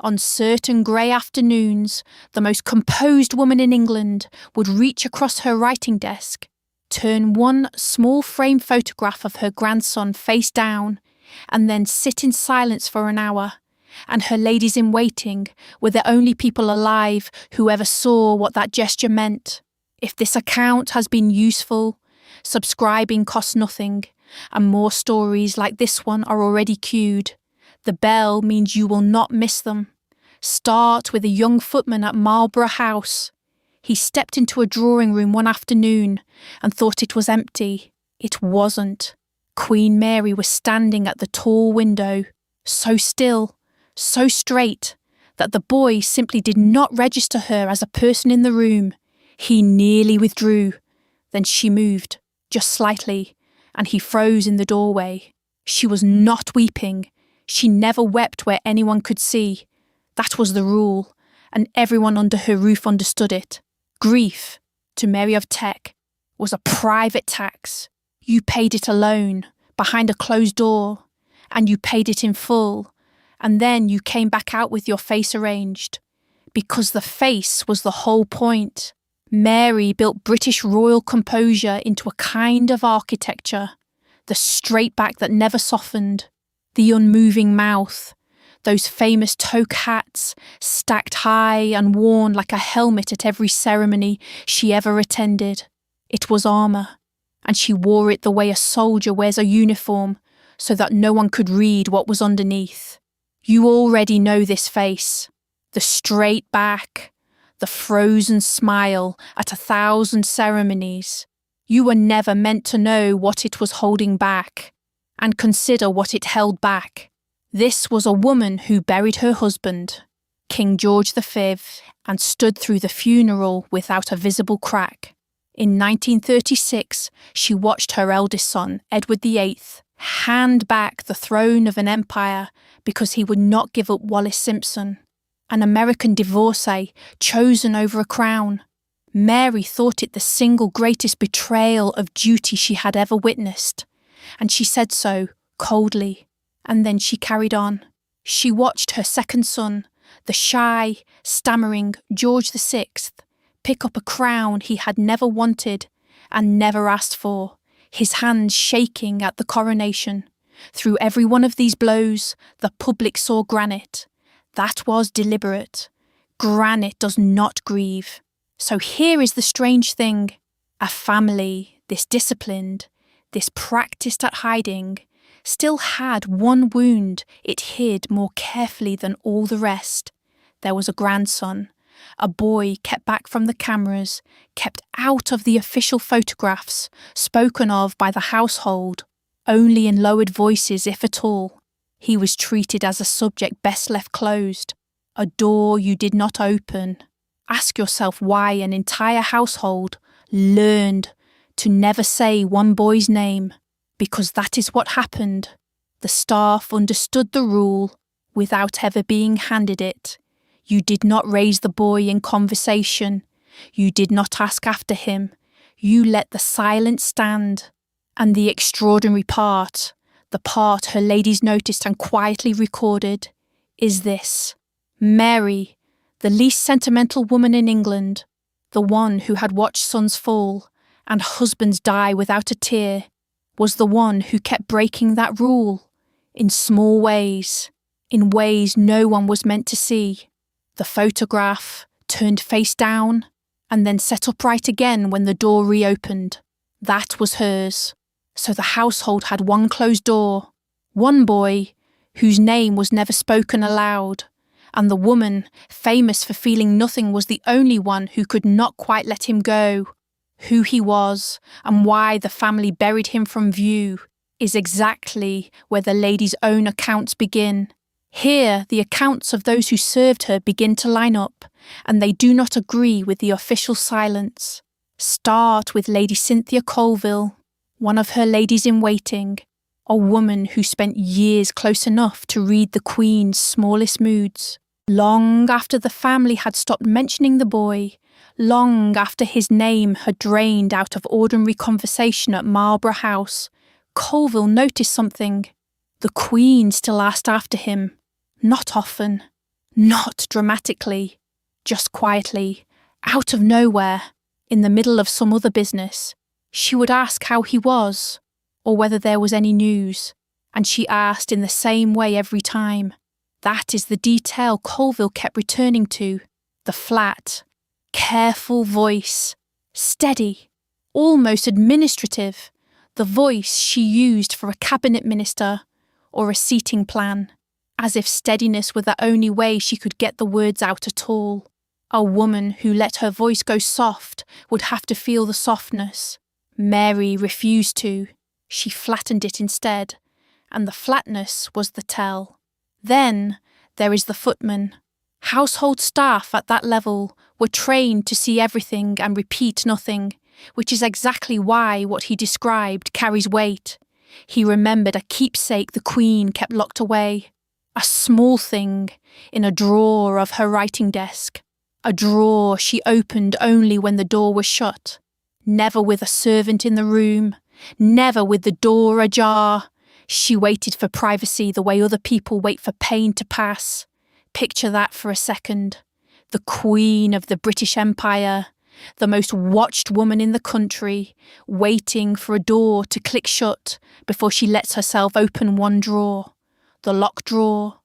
On certain grey afternoons, the most composed woman in England would reach across her writing desk, turn one small frame photograph of her grandson face down, and then sit in silence for an hour. And her ladies-in-waiting were the only people alive who ever saw what that gesture meant. If this account has been useful, subscribing costs nothing, and more stories like this one are already queued. The bell means you will not miss them. Start with a young footman at Marlborough House. He stepped into a drawing room one afternoon and thought it was empty. It wasn't. Queen Mary was standing at the tall window, so still, so straight, that the boy simply did not register her as a person in the room. He nearly withdrew. Then she moved, just slightly, and he froze in the doorway. She was not weeping. She never wept where anyone could see. That was the rule, and everyone under her roof understood it. Grief, to Mary of Teck, was a private tax. You paid it alone, behind a closed door, and you paid it in full, and then you came back out with your face arranged. Because the face was the whole point. Mary built British royal composure into a kind of architecture. The straight back that never softened, the unmoving mouth, those famous toque hats, stacked high and worn like a helmet at every ceremony she ever attended. It was armour, and she wore it the way a soldier wears a uniform, so that no one could read what was underneath. You already know this face. The straight back, the frozen smile at 1,000 ceremonies. You were never meant to know what it was holding back, and consider what it held back. This was a woman who buried her husband, King George V, and stood through the funeral without a visible crack. In 1936, she watched her eldest son, Edward VIII, hand back the throne of an empire because he would not give up Wallis Simpson, an American divorcee chosen over a crown. Mary thought it the single greatest betrayal of duty she had ever witnessed, and she said so, coldly, and then she carried on. She watched her second son, the shy, stammering George VI, pick up a crown he had never wanted and never asked for, his hands shaking at the coronation. Through every one of these blows, the public saw granite. That was deliberate. Granite does not grieve. So here is the strange thing. A family, this disciplined, this practised at hiding, still had one wound it hid more carefully than all the rest. There was a grandson, a boy kept back from the cameras, kept out of the official photographs, spoken of by the household, only in lowered voices if at all. He was treated as a subject best left closed, a door you did not open. Ask yourself why an entire household learned to never say one boy's name, because that is what happened. The staff understood the rule without ever being handed it. You did not raise the boy in conversation. You did not ask after him. You let the silence stand. And the extraordinary part, the part her ladies noticed and quietly recorded, is this. Mary, the least sentimental woman in England, the one who had watched sons fall and husbands die without a tear, was the one who kept breaking that rule, in small ways, in ways no one was meant to see. The photograph turned face down and then set upright again when the door reopened. That was hers. So the household had one closed door, one boy whose name was never spoken aloud, and the woman, famous for feeling nothing, was the only one who could not quite let him go. Who he was and why the family buried him from view is exactly where the lady's own accounts begin. Here, the accounts of those who served her begin to line up, and they do not agree with the official silence. Start with Lady Cynthia Colville, one of her ladies-in-waiting, a woman who spent years close enough to read the Queen's smallest moods. Long after the family had stopped mentioning the boy, long after his name had drained out of ordinary conversation at Marlborough House, Colville noticed something. The Queen still asked after him. Not often, Not dramatically, just quietly, out of nowhere, in the middle of some other business. She would ask how he was, or whether there was any news, and she asked in the same way every time. That is the detail Colville kept returning to, the flat, careful voice, steady, almost administrative, the voice she used for a cabinet minister or a seating plan, as if steadiness were the only way she could get the words out at all. A woman who let her voice go soft would have to feel the softness. Mary refused to. She flattened it instead, and the flatness was the tell. Then there is the footman. Household staff at that level were trained to see everything and repeat nothing, which is exactly why what he described carries weight. He remembered a keepsake the Queen kept locked away, a small thing in a drawer of her writing desk, a drawer she opened only when the door was shut, never with a servant in the room, never with the door ajar. She waited for privacy the way other people wait for pain to pass. Picture that for a second. The Queen of the British Empire, the most watched woman in the country, waiting for a door to click shut before she lets herself open one drawer. The locked drawer,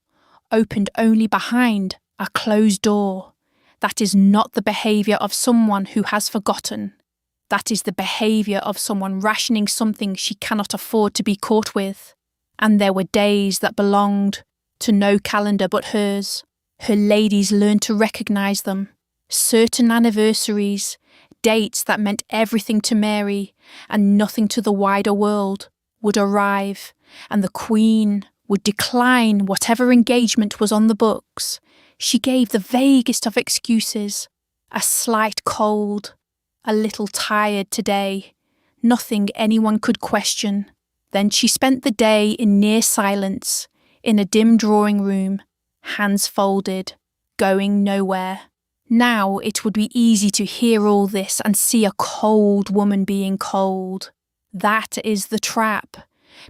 opened only behind a closed door. That is not the behaviour of someone who has forgotten. That is the behaviour of someone rationing something she cannot afford to be caught with. And there were days that belonged to no calendar but hers. Her ladies learned to recognise them. Certain anniversaries, dates that meant everything to Mary and nothing to the wider world, would arrive, and the Queen would decline whatever engagement was on the books. She gave the vaguest of excuses. A slight cold, a little tired today, nothing anyone could question. Then she spent the day in near silence, in a dim drawing room, hands folded, going nowhere. Now it would be easy to hear all this and see a cold woman being cold. That is the trap,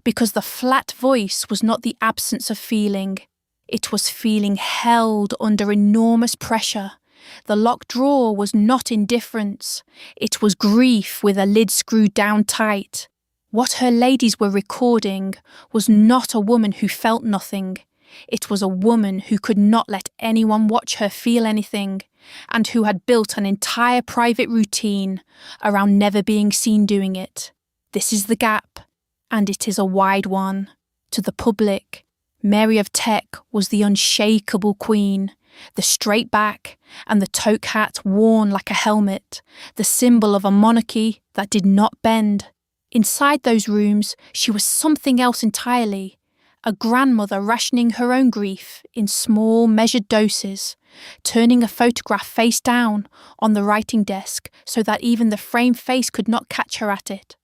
because the flat voice was not the absence of feeling. It was feeling held under enormous pressure. The locked drawer was not indifference. It was grief with a lid screwed down tight. What her ladies were recording was not a woman who felt nothing. It was a woman who could not let anyone watch her feel anything, and who had built an entire private routine around never being seen doing it. This is the gap, and it is a wide one. To the public, Mary of Teck was the unshakable queen, the straight back and the toque hat worn like a helmet, the symbol of a monarchy that did not bend. Inside those rooms, she was something else entirely, a grandmother rationing her own grief in small, measured doses, turning a photograph face down on the writing desk so that even the framed face could not catch her at it.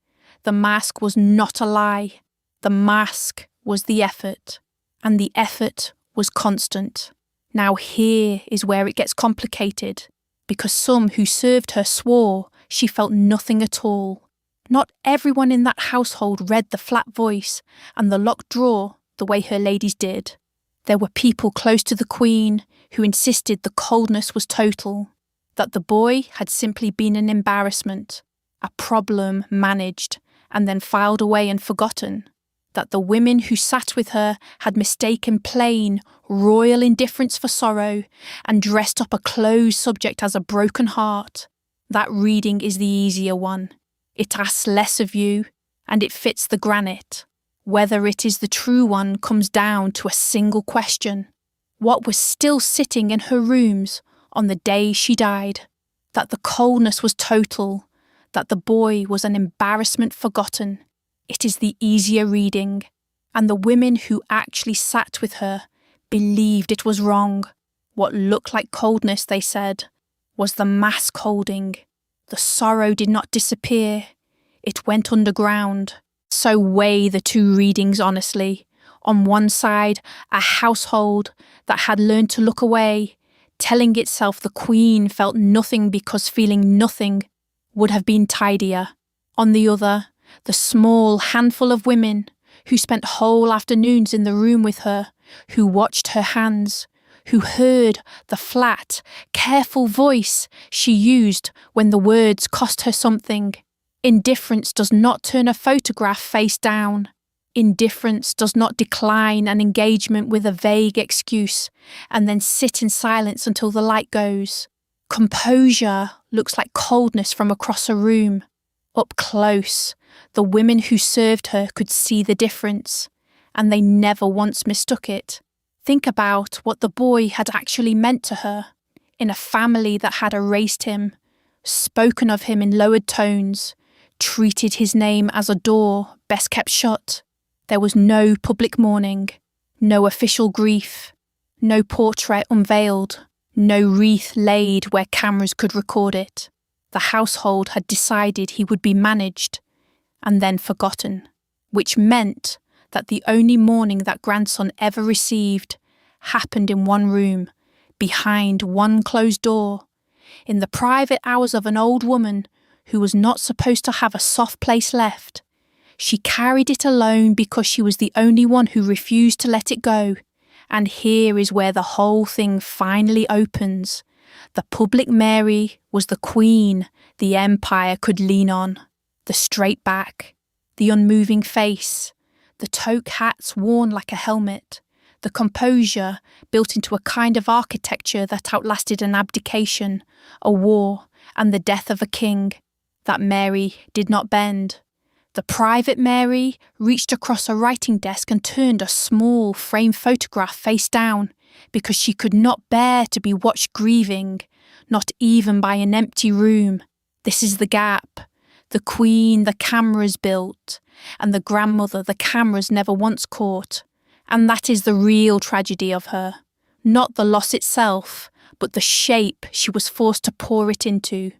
The mask was not a lie. The mask was the effort, and the effort was constant. Now here is where it gets complicated, because some who served her swore she felt nothing at all. Not everyone in that household read the flat voice and the locked drawer the way her ladies did. There were people close to the Queen who insisted the coldness was total, that the boy had simply been an embarrassment, a problem managed and then filed away and forgotten, that the women who sat with her had mistaken plain, royal indifference for sorrow and dressed up a closed subject as a broken heart. That reading is the easier one. It asks less of you, and it fits the granite. Whether it is the true one comes down to a single question. What was still sitting in her rooms on the day she died? That the coldness was total, that the boy was an embarrassment forgotten. It is the easier reading, and the women who actually sat with her believed it was wrong. What looked like coldness, they said, was the mask holding. The sorrow did not disappear. It went underground. So weigh the two readings honestly. On one side, a household that had learned to look away, telling itself the Queen felt nothing because feeling nothing would have been tidier. On the other, the small handful of women who spent whole afternoons in the room with her, who watched her hands, who heard the flat, careful voice she used when the words cost her something. Indifference does not turn a photograph face down. Indifference does not decline an engagement with a vague excuse and then sit in silence until the light goes. Composure looks like coldness from across a room. Up close, the women who served her could see the difference, and they never once mistook it. Think about what the boy had actually meant to her, in a family that had erased him, spoken of him in lowered tones, treated his name as a door best kept shut. There was no public mourning, no official grief, no portrait unveiled, no wreath laid where cameras could record it. The household had decided he would be managed and then forgotten, which meant that the only mourning that grandson ever received happened in one room, behind one closed door, in the private hours of an old woman who was not supposed to have a soft place left. She carried it alone because she was the only one who refused to let it go. And here is where the whole thing finally opens. The public Mary was the queen the empire could lean on. The straight back, the unmoving face, the toque hats worn like a helmet, the composure built into a kind of architecture that outlasted an abdication, a war, and the death of a king. That Mary did not bend. The private Mary reached across a writing desk and turned a small framed photograph face down because she could not bear to be watched grieving, not even by an empty room. This is the gap. The queen the cameras built, and the grandmother the cameras never once caught. And that is the real tragedy of her. Not the loss itself, but the shape she was forced to pour it into.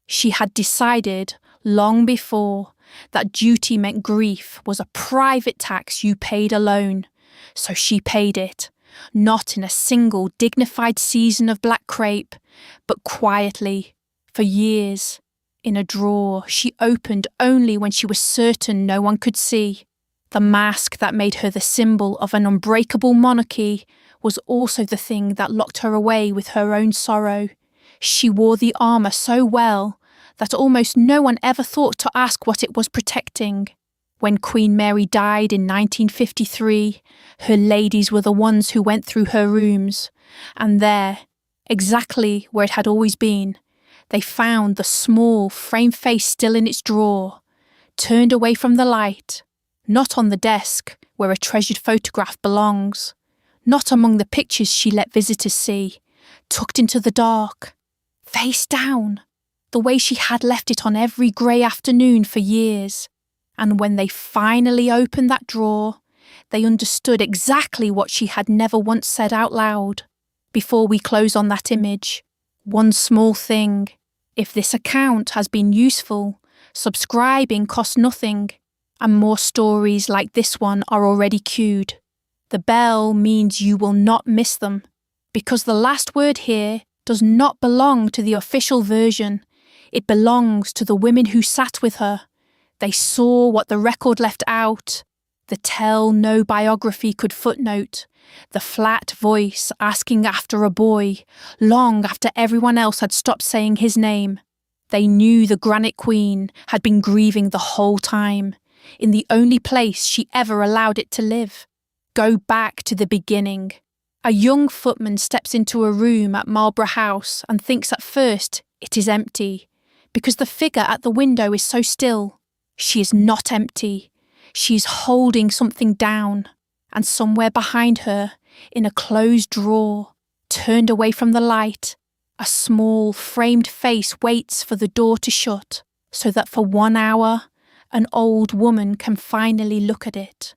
She had decided, long before, that duty meant grief was a private tax you paid alone. So she paid it, not in a single dignified season of black crepe, but quietly, for years, in a drawer she opened only when she was certain no one could see. The mask that made her the symbol of an unbreakable monarchy was also the thing that locked her away with her own sorrow. She wore the armour so well that almost no one ever thought to ask what it was protecting. When Queen Mary died in 1953, her ladies were the ones who went through her rooms, and there, exactly where it had always been, they found the small framed face still in its drawer, turned away from the light, not on the desk where a treasured photograph belongs, not among the pictures she let visitors see, tucked into the dark, face down, the way she had left it on every grey afternoon for years. And when they finally opened that drawer, they understood exactly what she had never once said out loud. Before we close on that image, one small thing. If this account has been useful, subscribing costs nothing, and more stories like this one are already queued. The bell means you will not miss them, because the last word here does not belong to the official version. It belongs to the women who sat with her. They saw what the record left out, the tell no biography could footnote, the flat voice asking after a boy, long after everyone else had stopped saying his name. They knew the granite queen had been grieving the whole time, in the only place she ever allowed it to live. Go back to the beginning. A young footman steps into a room at Marlborough House and thinks at first it is empty, because the figure at the window is so still. She is not empty. She is holding something down, and somewhere behind her, in a closed drawer, turned away from the light, a small framed face waits for the door to shut, so that for 1 hour, an old woman can finally look at it.